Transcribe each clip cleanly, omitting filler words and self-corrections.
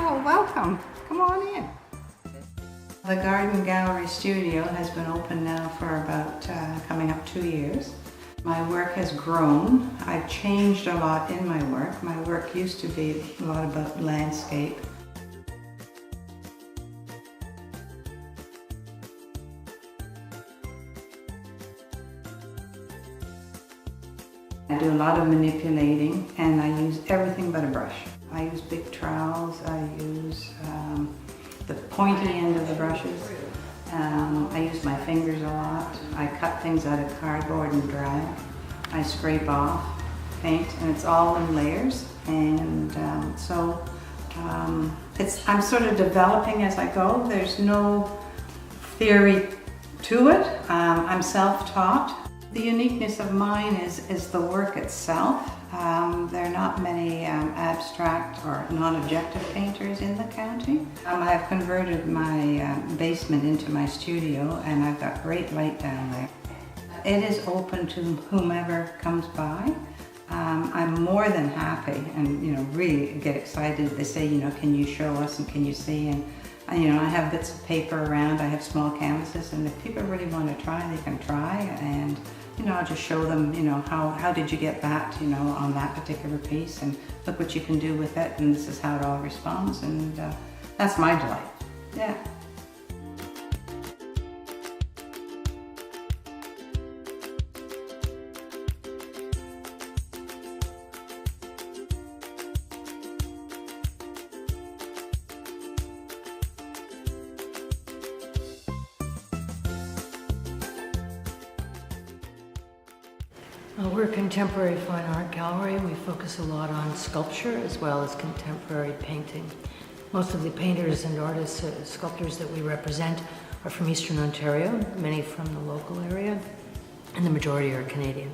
Oh, welcome. Come on in. The Garden Gallery Studio has been open now for about coming up 2 years. My work has grown. I've changed a lot in my work. My work used to be a lot about landscape. I do a lot of manipulating and I use everything but a brush. I use big trowels, I use the pointy end of the brushes. I use my fingers a lot. I cut things out of cardboard and drag. I scrape off paint and it's all in layers. And I'm sort of developing as I go. There's no theory to it. I'm self-taught. The uniqueness of mine is the work itself. There are not many abstract or non-objective painters in the county. I have converted my basement into my studio and I've got great light down there. It is open to whomever comes by. I'm more than happy and really get excited. They say, can you show us and can you see? And I have bits of paper around, I have small canvases, and if people really want to try, they can try. And I'll just show them, how did you get that, on that particular piece, and look what you can do with it, and this is how it all responds, and that's my delight. Yeah. We're a contemporary fine art gallery. We focus a lot on sculpture as well as contemporary painting. Most of the painters and artists, sculptors that we represent are from Eastern Ontario, many from the local area, and the majority are Canadian.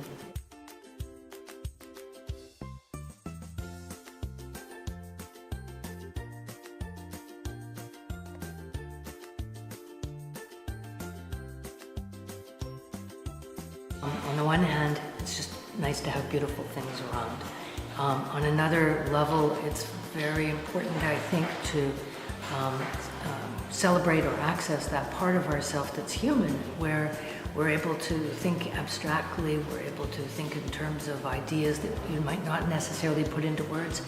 On the one hand, it's just nice to have beautiful things around. On another level, it's very important, I think, to celebrate or access that part of ourselves that's human, where we're able to think abstractly, we're able to think in terms of ideas that you might not necessarily put into words.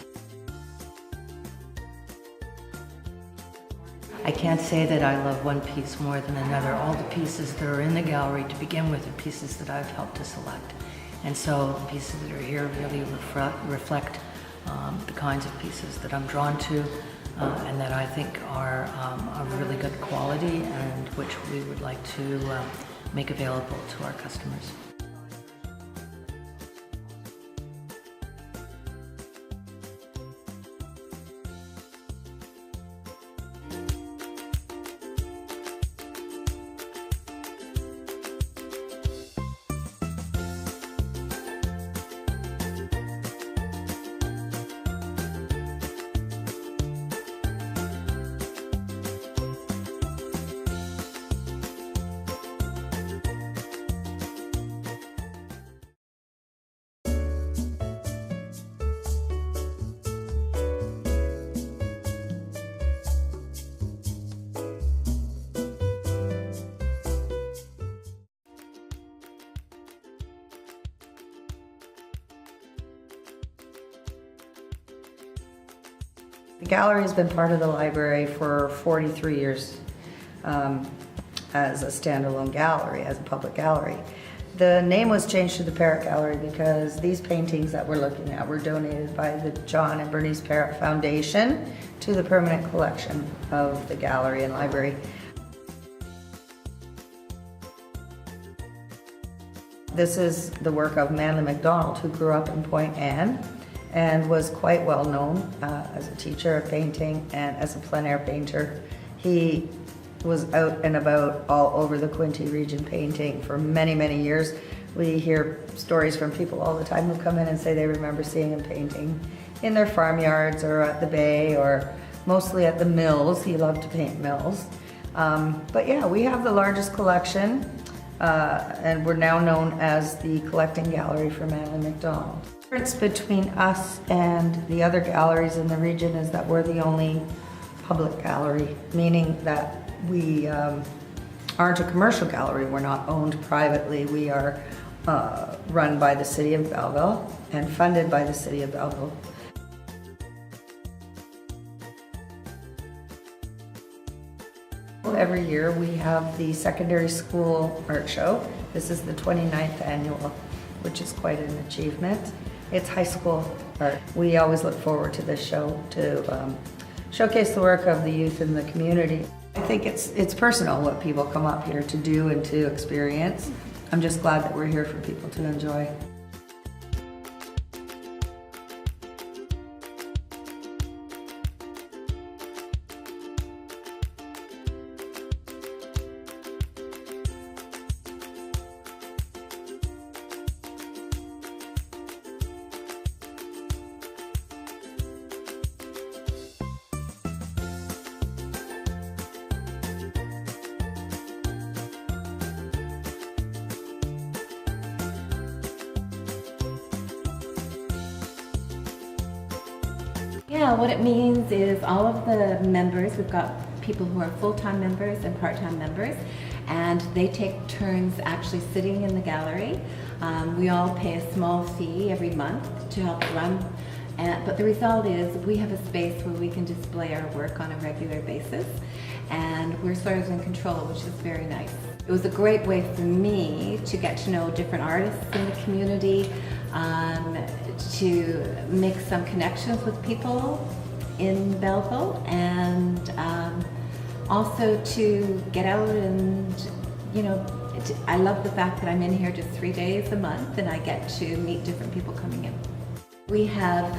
I can't say that I love one piece more than another. All the pieces that are in the gallery to begin with are pieces that I've helped to select. And so the pieces that are here really reflect the kinds of pieces that I'm drawn to and that I think are of really good quality and which we would like to make available to our customers. The gallery has been part of the library for 43 years as a standalone gallery, as a public gallery. The name was changed to the Parrott Gallery because these paintings that we're looking at were donated by the John and Bernice Parrott Foundation to the permanent collection of the gallery and library. This is the work of Manly MacDonald, who grew up in Point Anne and was quite well known as a teacher of painting and as a plein air painter. He was out and about all over the Quinte region painting for many, many years. We hear stories from people all the time who come in and say they remember seeing him painting in their farmyards or at the bay or mostly at the mills. He loved to paint mills. But yeah, we have the largest collection and we're now known as the collecting gallery for Manly MacDonald. The difference between us and the other galleries in the region is that we're the only public gallery, meaning that we aren't a commercial gallery. We're not owned privately. We are run by the City of Belleville and funded by the City of Belleville. Every year we have the secondary school art show. This is the 29th annual, which is quite an achievement. It's high school art. We always look forward to this show to showcase the work of the youth in the community. I think it's personal what people come up here to do and to experience. I'm just glad that we're here for people to enjoy. Yeah, what it means is all of the members, we've got people who are full-time members and part-time members, and they take turns actually sitting in the gallery. We all pay a small fee every month to help run, but the result is we have a space where we can display our work on a regular basis, and we're sort of in control, which is very nice. It was a great way for me to get to know different artists in the community, to make some connections with people in Belleville, and also to get out and, you know, I love the fact that I'm in here just 3 days a month and I get to meet different people coming in. We have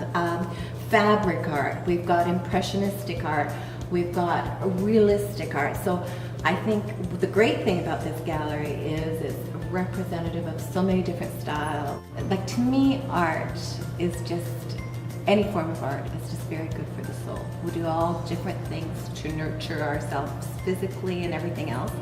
fabric art, we've got impressionistic art, we've got realistic art. So I think the great thing about this gallery is it's representative of so many different styles. Like, to me, art is just, any form of art is just very good for the soul. We do all different things to nurture ourselves physically and everything else.